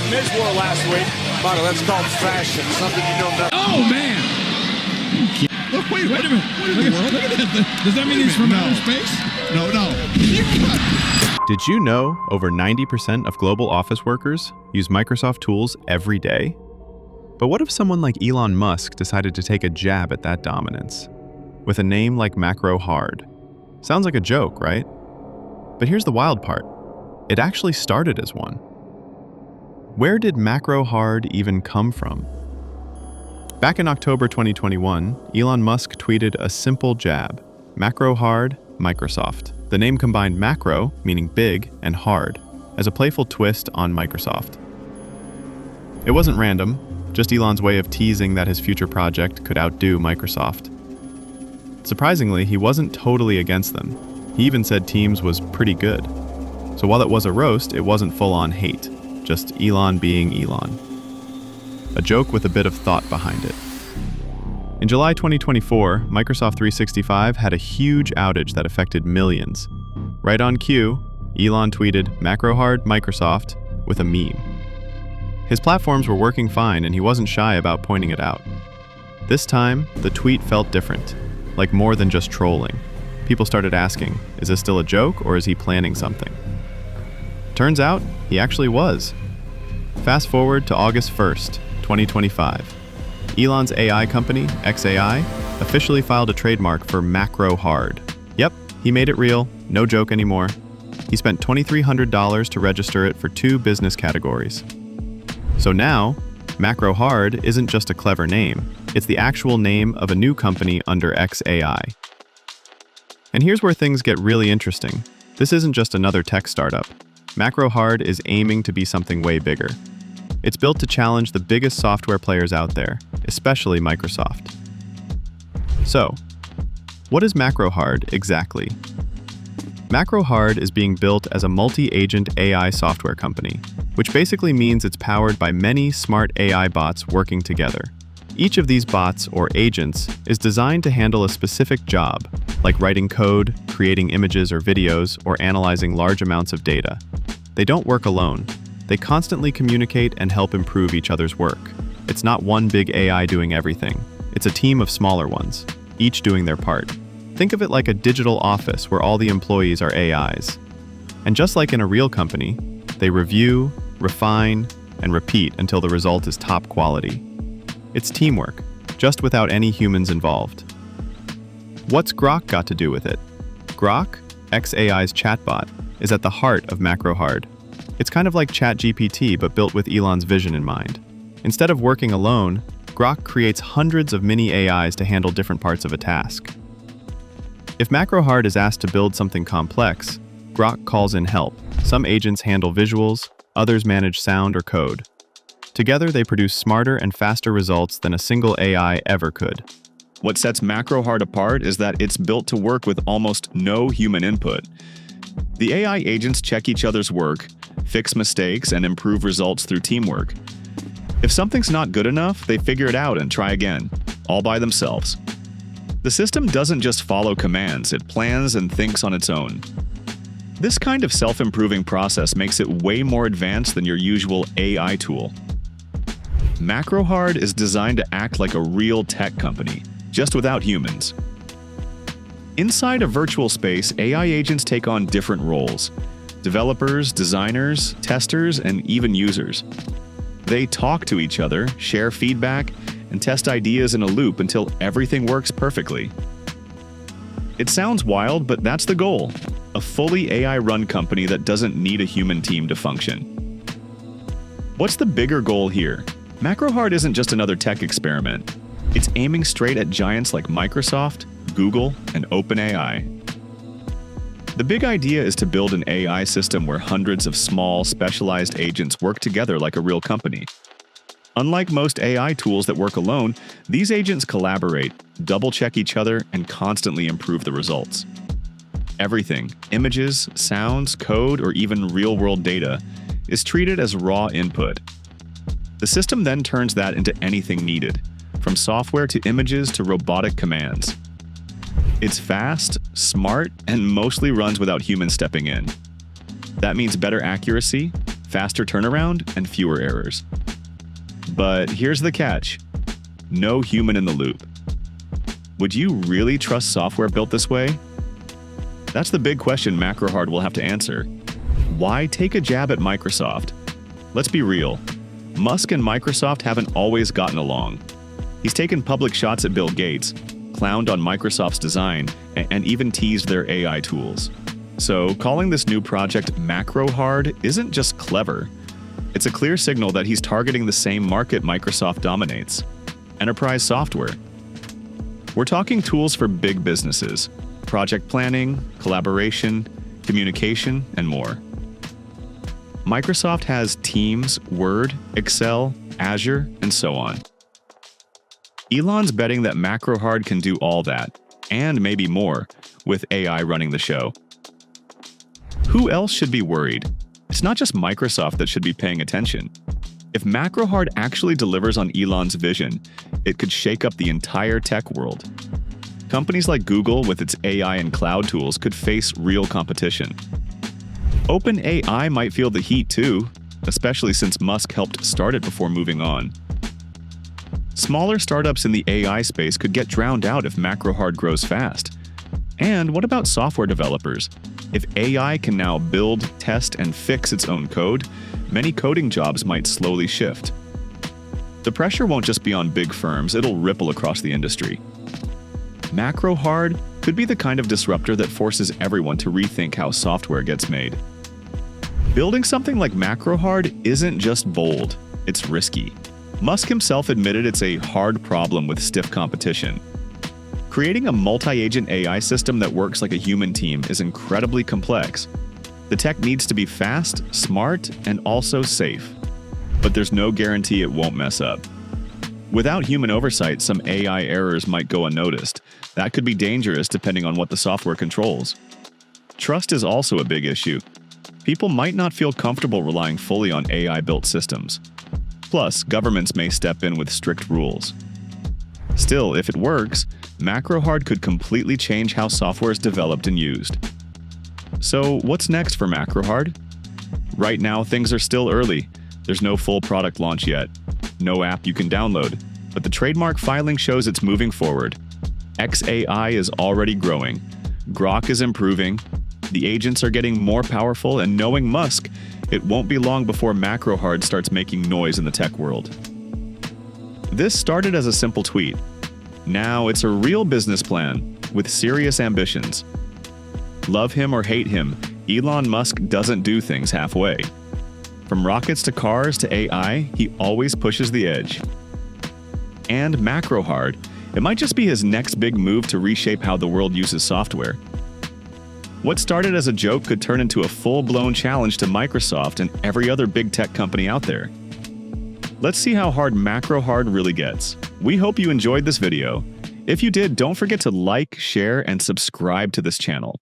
Miz wore last week. Marco, that's called fashion, something you know nothing. Oh, man! Look, wait a minute. What in the world? Look at that. Does that mean he's from outer space? No. Did you know over 90% of global office workers use Microsoft tools every day? But what if someone like Elon Musk decided to take a jab at that dominance? With a name like Macrohard. Sounds like a joke, right? But here's the wild part. It actually started as one. Where did Macrohard even come from? Back in October 2021, Elon Musk tweeted a simple jab, Macrohard, Microsoft. The name combined macro, meaning big, and hard, as a playful twist on Microsoft. It wasn't random, just Elon's way of teasing that his future project could outdo Microsoft. Surprisingly, he wasn't totally against them. He even said Teams was pretty good. So while it was a roast, it wasn't full-on hate, just Elon being Elon. A joke with a bit of thought behind it. In July 2024, Microsoft 365 had a huge outage that affected millions. Right on cue, Elon tweeted Macrohard Microsoft with a meme. His platforms were working fine and he wasn't shy about pointing it out. This time, the tweet felt different, like more than just trolling. People started asking, is this still a joke or is he planning something? Turns out, he actually was. Fast forward to August 1st, 2025. Elon's AI company, xAI, officially filed a trademark for Macrohard. Yep, he made it real, no joke anymore. He spent $2,300 to register it for 2 business categories. So now, Macrohard isn't just a clever name, it's the actual name of a new company under xAI. And here's where things get really interesting. This isn't just another tech startup. Macrohard is aiming to be something way bigger. It's built to challenge the biggest software players out there, especially Microsoft. So, what is Macrohard exactly? Macrohard is being built as a multi-agent AI software company, which basically means it's powered by many smart AI bots working together. Each of these bots, or agents, is designed to handle a specific job, like writing code, creating images or videos, or analyzing large amounts of data. They don't work alone. They constantly communicate and help improve each other's work. It's not one big AI doing everything. It's a team of smaller ones, each doing their part. Think of it like a digital office where all the employees are AIs. And just like in a real company, they review, refine, and repeat until the result is top quality. It's teamwork, just without any humans involved. What's Grok got to do with it? Grok, xAI's chatbot, is at the heart of Macrohard. It's kind of like ChatGPT, but built with Elon's vision in mind. Instead of working alone, Grok creates hundreds of mini AIs to handle different parts of a task. If Macrohard is asked to build something complex, Grok calls in help. Some agents handle visuals, others manage sound or code. Together, they produce smarter and faster results than a single AI ever could. What sets Macrohard apart is that it's built to work with almost no human input. The AI agents check each other's work, fix mistakes, and improve results through teamwork. If something's not good enough, they figure it out and try again, all by themselves. The system doesn't just follow commands, it plans and thinks on its own. This kind of self-improving process makes it way more advanced than your usual AI tool. Macrohard is designed to act like a real tech company, just without humans. Inside a virtual space, AI agents take on different roles: developers, designers, testers, and even users. They talk to each other, share feedback, and test ideas in a loop until everything works perfectly. It sounds wild, but that's the goal: a fully AI-run company that doesn't need a human team to function. What's the bigger goal here? Macrohard isn't just another tech experiment. It's aiming straight at giants like Microsoft, Google, and OpenAI. The big idea is to build an AI system where hundreds of small, specialized agents work together like a real company. Unlike most AI tools that work alone, these agents collaborate, double-check each other, and constantly improve the results. Everything, images, sounds, code, or even real-world data, is treated as raw input. The system then turns that into anything needed, from software to images to robotic commands. It's fast, smart, and mostly runs without humans stepping in. That means better accuracy, faster turnaround, and fewer errors. But here's the catch: no human in the loop. Would you really trust software built this way? That's the big question Macrohard will have to answer. Why take a jab at Microsoft? Let's be real. Musk and Microsoft haven't always gotten along. He's taken public shots at Bill Gates, clowned on Microsoft's design, and even teased their AI tools. So calling this new project Macrohard isn't just clever. It's a clear signal that he's targeting the same market Microsoft dominates: enterprise software. We're talking tools for big businesses: project planning, collaboration, communication, and more. Microsoft has Teams, Word, Excel, Azure, and so on. Elon's betting that Macrohard can do all that, and maybe more, with AI running the show. Who else should be worried? It's not just Microsoft that should be paying attention. If Macrohard actually delivers on Elon's vision, it could shake up the entire tech world. Companies like Google, with its AI and cloud tools, could face real competition. OpenAI might feel the heat too, especially since Musk helped start it before moving on. Smaller startups in the AI space could get drowned out if Macrohard grows fast. And what about software developers? If AI can now build, test, and fix its own code, many coding jobs might slowly shift. The pressure won't just be on big firms, it'll ripple across the industry. Macrohard could be the kind of disruptor that forces everyone to rethink how software gets made. Building something like Macrohard isn't just bold, it's risky. Musk himself admitted it's a hard problem with stiff competition. Creating a multi-agent AI system that works like a human team is incredibly complex. The tech needs to be fast, smart, and also safe. But there's no guarantee it won't mess up. Without human oversight, some AI errors might go unnoticed. That could be dangerous depending on what the software controls. Trust is also a big issue. People might not feel comfortable relying fully on AI-built systems. Plus, governments may step in with strict rules. Still, if it works, Macrohard could completely change how software is developed and used. So, what's next for Macrohard? Right now, things are still early. There's no full product launch yet. No app you can download. But the trademark filing shows it's moving forward. XAI is already growing. Grok is improving. The agents are getting more powerful, and knowing Musk, it won't be long before Macrohard starts making noise in the tech world. This started as a simple tweet. Now it's a real business plan with serious ambitions. Love him or hate him, Elon Musk doesn't do things halfway. From rockets to cars to AI, he always pushes the edge. And Macrohard, it might just be his next big move to reshape how the world uses software. What started as a joke could turn into a full-blown challenge to Microsoft and every other big tech company out there. Let's see how hard Macrohard really gets. We hope you enjoyed this video. If you did, don't forget to like, share, and subscribe to this channel.